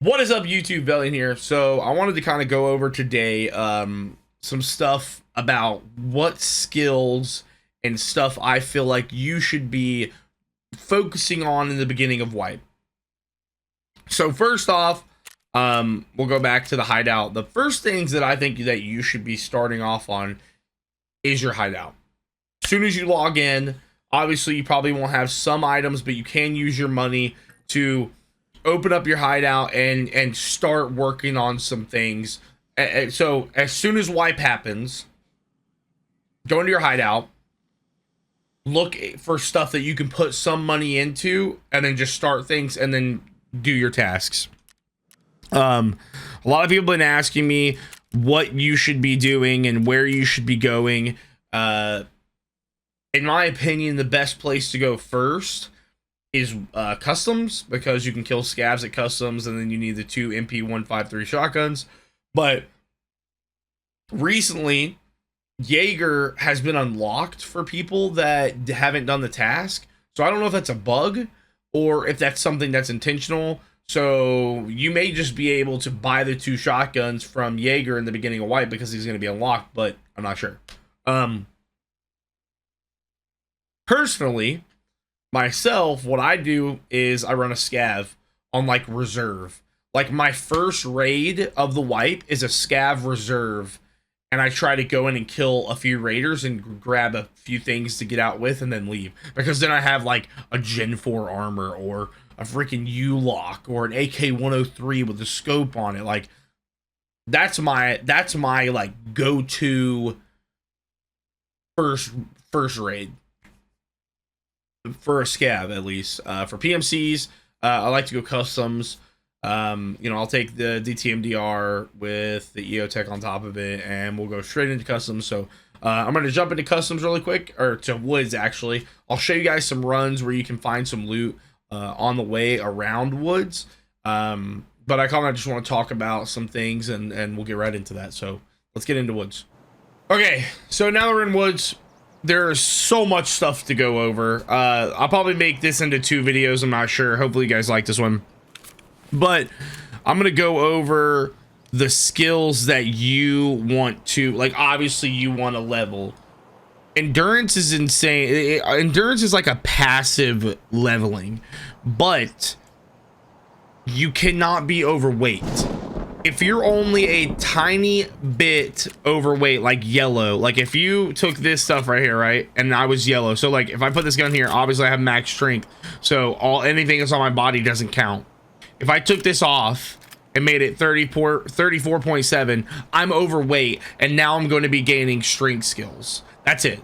What is up, YouTube? Valiant here. So I wanted to kind of go over today some stuff about what skills and stuff I feel like you should be focusing on in the beginning of wipe. So first off, we'll go back to the hideout. The first things that I think that you should be starting off on is your hideout. As soon as you log in, obviously you probably won't have some items, but you can use your money to open up your hideout and start working on some things. And so as soon as wipe happens, go into your hideout, look for stuff that you can put some money into, and then just start things and then do your tasks. A lot of people have been asking me what you should be doing and where you should be going. In my opinion, the best place to go first is customs, because you can kill scavs at customs, and then you need the 2 MP153 shotguns. But recently, Jaeger has been unlocked for people that haven't done the task. So I don't know if that's a bug or if that's something that's intentional. So you may just be able to buy the 2 shotguns from Jaeger in the beginning of wipe because he's going to be unlocked, but I'm not sure. Personally, myself, what I do is I run a scav on like reserve. Like my first raid of the wipe is a scav reserve, and I try to go in and kill a few raiders and grab a few things to get out with and then leave, because then I have like a Gen 4 armor or a freaking U-lock or an AK-103 with a scope on it. Like that's my like go-to first raid for a scav, at least. For PMCs, I like to go customs. I'll take the DTMDR with the EOTech on top of it, and we'll go straight into customs. So I'm going to jump into customs really quick, or to woods actually. I'll show you guys some runs where you can find some loot on the way around woods. But I kind of just want to talk about some things, and we'll get right into that. So let's get into woods. Okay, so now that we're in woods, there's so much stuff to go over. I'll probably make this into 2 videos. I'm not sure. Hopefully you guys like this one. But I'm going to go over the skills that you want to, like, obviously you want to level. Endurance is insane. Endurance is like a passive leveling, but you cannot be overweight. If you're only a tiny bit overweight, like yellow, like if you took this stuff right here, right, and I was yellow, so like if I put this gun here, obviously I have max strength, so anything that's on my body doesn't count. If I took this off and made it 34.7, I'm overweight, and now I'm going to be gaining strength skills. That's it.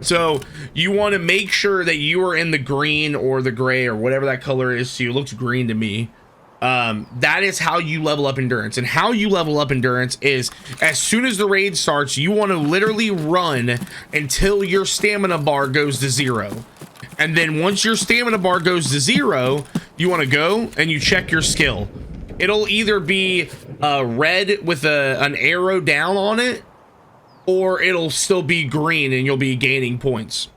So you want to make sure that you are in the green or the gray or whatever that color is to you. It looks green to me. That is how you level up endurance. And how you level up endurance is, as soon as the raid starts, you want to literally run until your stamina bar goes to 0. And then once your stamina bar goes to 0, you want to go and you check your skill. It'll either be red with an arrow down on it, or it'll still be green and you'll be gaining points.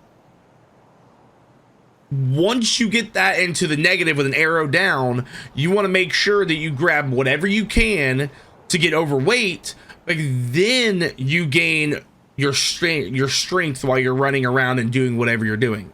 Once you get that into the negative with an arrow down, you want to make sure that you grab whatever you can to get overweight, but then you gain your strength while you're running around and doing whatever you're doing.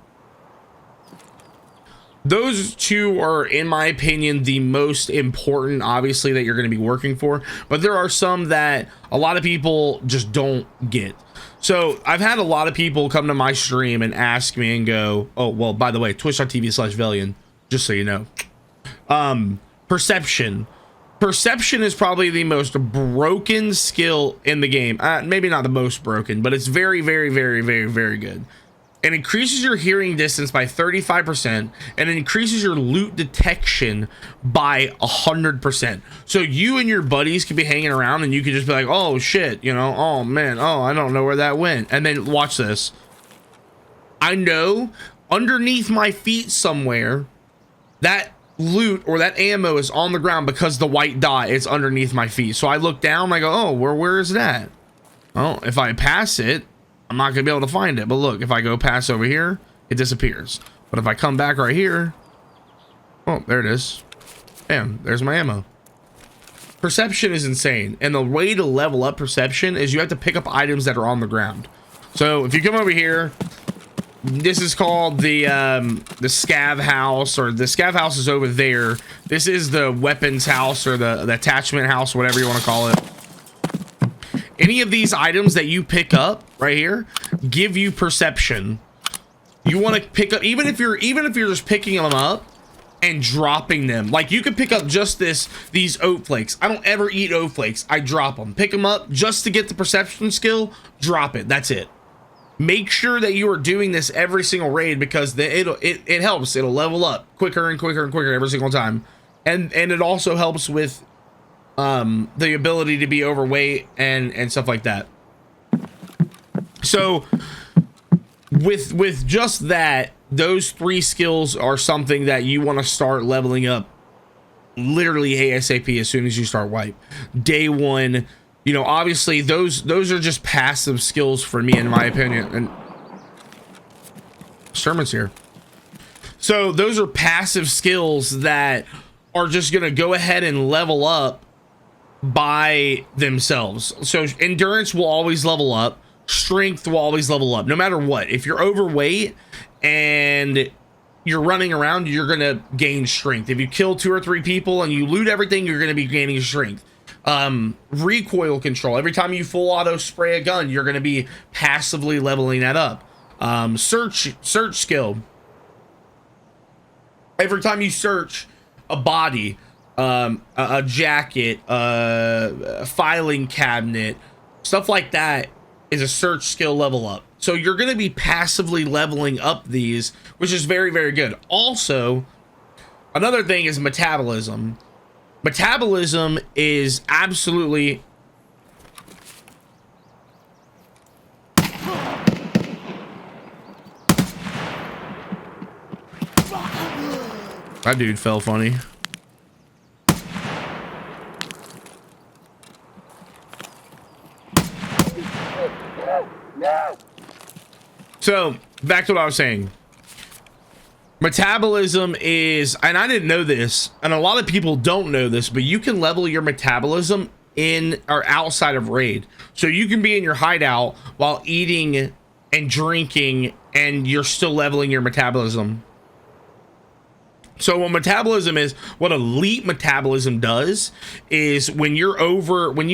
Those 2 are, in my opinion, the most important, obviously, that you're going to be working for, but there are some that a lot of people just don't get. So I've had a lot of people come to my stream and ask me and go, oh, well, by the way, twitch.tv/Velian, just so you know. Perception is probably the most broken skill in the game. Maybe not the most broken, but it's very, very, very, very, very good. It increases your hearing distance by 35%, and it increases your loot detection by 100%. So you and your buddies could be hanging around and you could just be like, oh shit, oh man, oh, I don't know where that went. And then watch this. I know underneath my feet somewhere, that loot or that ammo is on the ground because the white dot is underneath my feet. So I look down, I go, oh, where is that? Well, if I pass it, I'm not gonna be able to find it. But look, if I go past over here, it disappears. But if I come back right here, oh, there it is. Bam, there's my ammo. Perception is insane, and the way to level up perception is you have to pick up items that are on the ground. So if you come over here, this is called the scav house, or the scav house is over there. This is the weapons house, or the attachment house, whatever you want to call it. Any of these items that you pick up right here give you perception. You want to pick up, even if you're just picking them up and dropping them. Like, you could pick up just these oat flakes. I don't ever eat oat flakes. I drop them. Pick them up just to get the perception skill. Drop it. That's it. Make sure that you are doing this every single raid, because it helps. It'll level up quicker and quicker and quicker every single time. And it also helps with the ability to be overweight and stuff like that. So with just that, those 3 skills are something that you want to start leveling up literally ASAP as soon as you start wipe. Day 1, you know, obviously those are just passive skills for me, in my opinion. And Sherman's here. So those are passive skills that are just going to go ahead and level up by themselves. So endurance will always level up. Strength will always level up, no matter what. If you're overweight and you're running around, you're gonna gain strength. If you kill 2 or 3 people and you loot everything, you're gonna be gaining strength. Recoil control, every time you full auto spray a gun, you're gonna be passively leveling that up. Search skill, every time you search a body, a jacket, a filing cabinet, stuff like that, is a search skill level up. So you're going to be passively leveling up these, which is very, very good. Also, another thing is metabolism. Metabolism is absolutely... That dude fell funny. So back to what I was saying. Metabolism is, and I didn't know this, and a lot of people don't know this, but you can level your metabolism in or outside of raid. So you can be in your hideout while eating and drinking, and you're still leveling your metabolism. So what metabolism is, what elite metabolism does is when you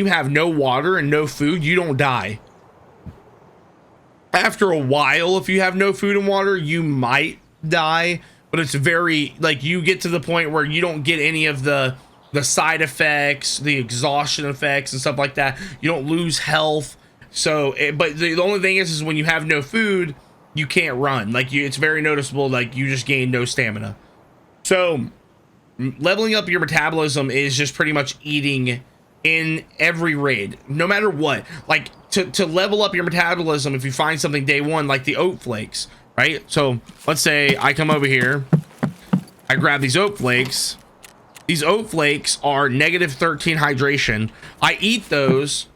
have no water and no food, you don't die. After a while, if you have no food and water, you might die, but it's very, like, you get to the point where you don't get any of the side effects, the exhaustion effects and stuff like that. You don't lose health. So, but the only thing is when you have no food, you can't run. Like, it's very noticeable. Like, you just gain no stamina. So leveling up your metabolism is just pretty much eating in every raid, no matter what. Like, to level up your metabolism, if you find something day 1, like the oat flakes, right? So let's say I come over here, I grab these oat flakes. These oat flakes are -13 hydration. I eat those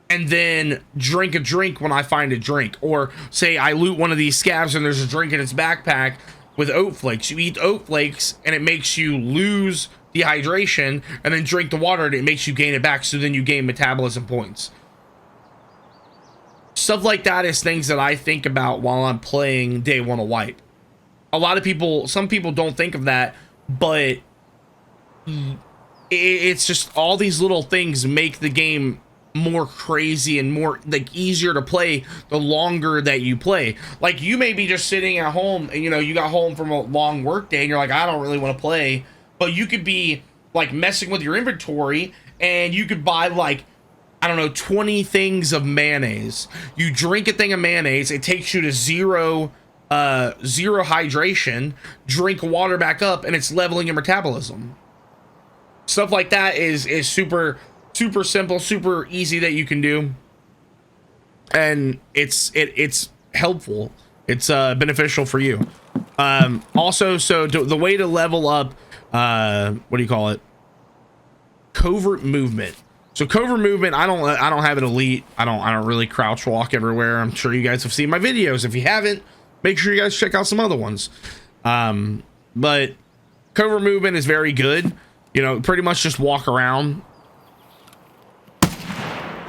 and then drink a drink when I find a drink. Or say I loot one of these scavs and there's a drink in its backpack with oat flakes. You eat oat flakes and it makes you lose dehydration, and then drink the water and it makes you gain it back, so then you gain metabolism points. Stuff like that is things that I think about while I'm playing day 1 of wipe. A lot of people, some people don't think of that, but it's just all these little things make the game more crazy and more like easier to play the longer that you play. Like, you may be just sitting at home and, you know, you got home from a long work day and you're like, I don't really want to play, but you could be like messing with your inventory and you could buy like, I don't know, 20 things of mayonnaise. You drink a thing of mayonnaise, it takes you to zero hydration, drink water back up, and it's leveling your metabolism. Stuff like that is super simple, super easy that you can do, and it's helpful. It's beneficial for you. Also, so the way to level up, what do you call it? Covert movement. So covert movement, I don't have an elite. I don't really crouch walk everywhere. I'm sure you guys have seen my videos. If you haven't, make sure you guys check out some other ones. But covert movement is very good. You know, pretty much just walk around.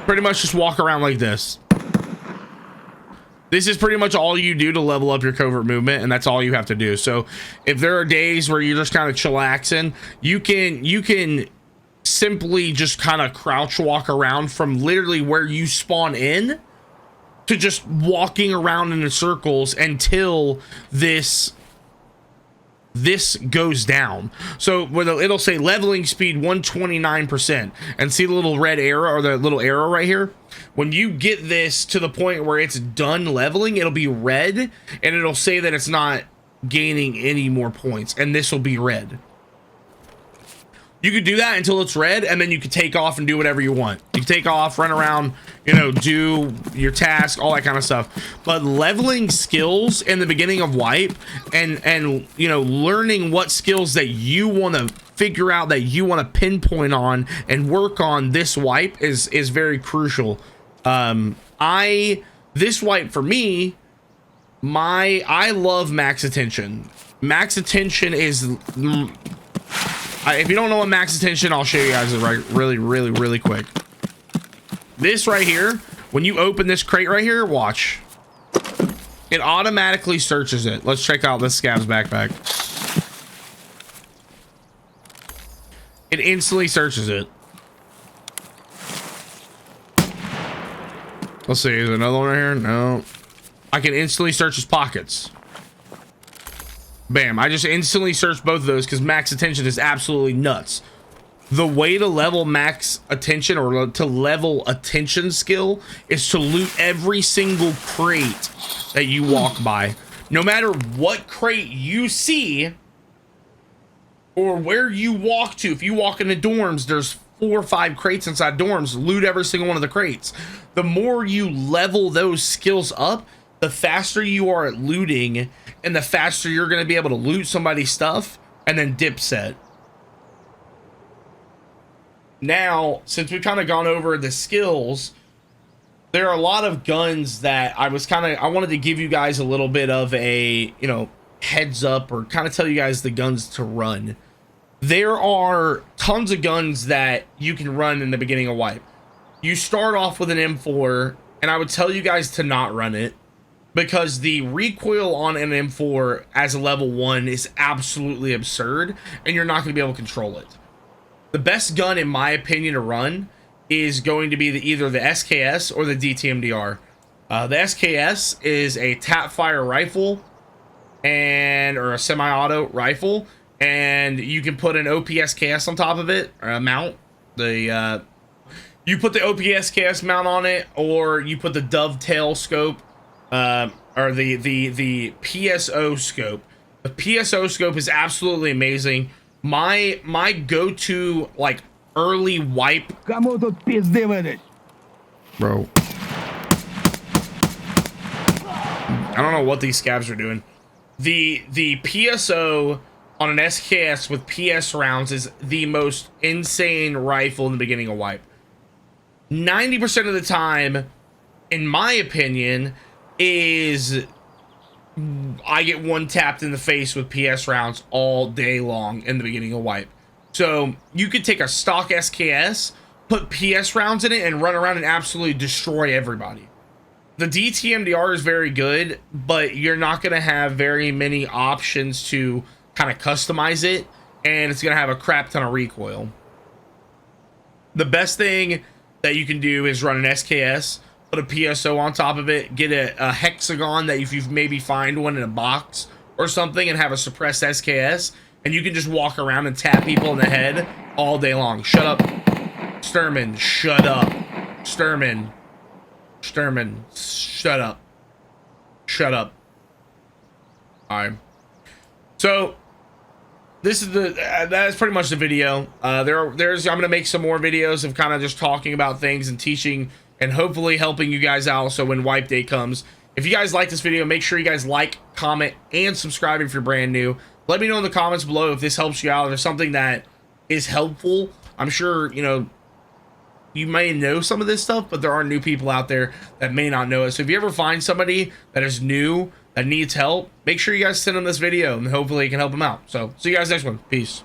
Pretty much just walk around like this. This is pretty much all you do to level up your covert movement, and that's all you have to do. So if there are days where you're just kind of chillaxing, you can simply just kind of crouch walk around from literally where you spawn in to just walking around in the circles until this goes down. So it'll say leveling speed 129%, and see the little red arrow, or the little arrow right here. When you get this to the point where it's done leveling, it'll be red, and it'll say that it's not gaining any more points, and this will be red. You could do that until it's red, and then you can take off and do whatever you want. You can take off, run around, you know, do your task, all that kind of stuff. But leveling skills in the beginning of wipe, and you know, learning what skills that you want to figure out, that you want to pinpoint on and work on this wipe is very crucial. This wipe for me, I love max attention. Max attention is if you don't know what max attention, I'll show you guys it really quick. This right here, when you open this crate right here, watch. It automatically searches it. Let's check out this scav's backpack. It instantly searches it. Let's see, is there another one right here? No. I can instantly search his pockets. Bam, I just instantly searched both of those because max attention is absolutely nuts. The way to level max attention, or to level attention skill, is to loot every single crate that you walk by. No matter what crate you see or where you walk to. If you walk into dorms, there's 4 or 5 crates inside dorms. Loot every single one of the crates. The more you level those skills up, the faster you are at looting, and the faster you're going to be able to loot somebody's stuff and then dip set. Now, since we've kind of gone over the skills, there are a lot of guns that I wanted to give you guys a little bit of a, you know, heads up, or kind of tell you guys the guns to run. There are tons of guns that you can run in the beginning of wipe. You start off with an M4, and I would tell you guys to not run it, because the recoil on an M4 as a level 1 is absolutely absurd, and you're not going to be able to control it. The best gun, in my opinion, to run is going to be either the SKS or the DTMDR. The SKS is a tap fire rifle or a semi-auto rifle, and you can put an OPSKS on top of it, or a mount. You put the OPSKS mount on it, or you put the dovetail scope, or the PSO scope. The PSO scope is absolutely amazing. My go-to, like, early wipe. Bro. I don't know what these scavs are doing. The PSO on an SKS with PS rounds is the most insane rifle in the beginning of wipe. 90% of the time, in my opinion, is I get one tapped in the face with PS rounds all day long in the beginning of wipe. So you could take a stock SKS, put PS rounds in it, and run around and absolutely destroy everybody. The DTMDR is very good, but you're not going to have very many options to kind of customize it, and it's going to have a crap ton of recoil. The best thing that you can do is run an SKS, put a PSO on top of it, get a hexagon that if you maybe find one in a box or something, and have a suppressed SKS, and you can just walk around and tap people in the head all day long. Shut up, Sturman. Shut up, Sturman. Sturman. Shut up. Shut up. All right. So this is that is pretty much the video. I'm gonna make some more videos of kind of just talking about things and teaching, and hopefully helping you guys out. So when wipe day comes, if you guys like this video, make sure you guys like, comment, and subscribe if you're brand new. Let me know in the comments below if this helps you out, if there's something that is helpful. I'm sure, you know, you may know some of this stuff, but there are new people out there that may not know it. So if you ever find somebody that is new, that needs help, make sure you guys send them this video, and hopefully it can help them out. So see you guys next one. Peace.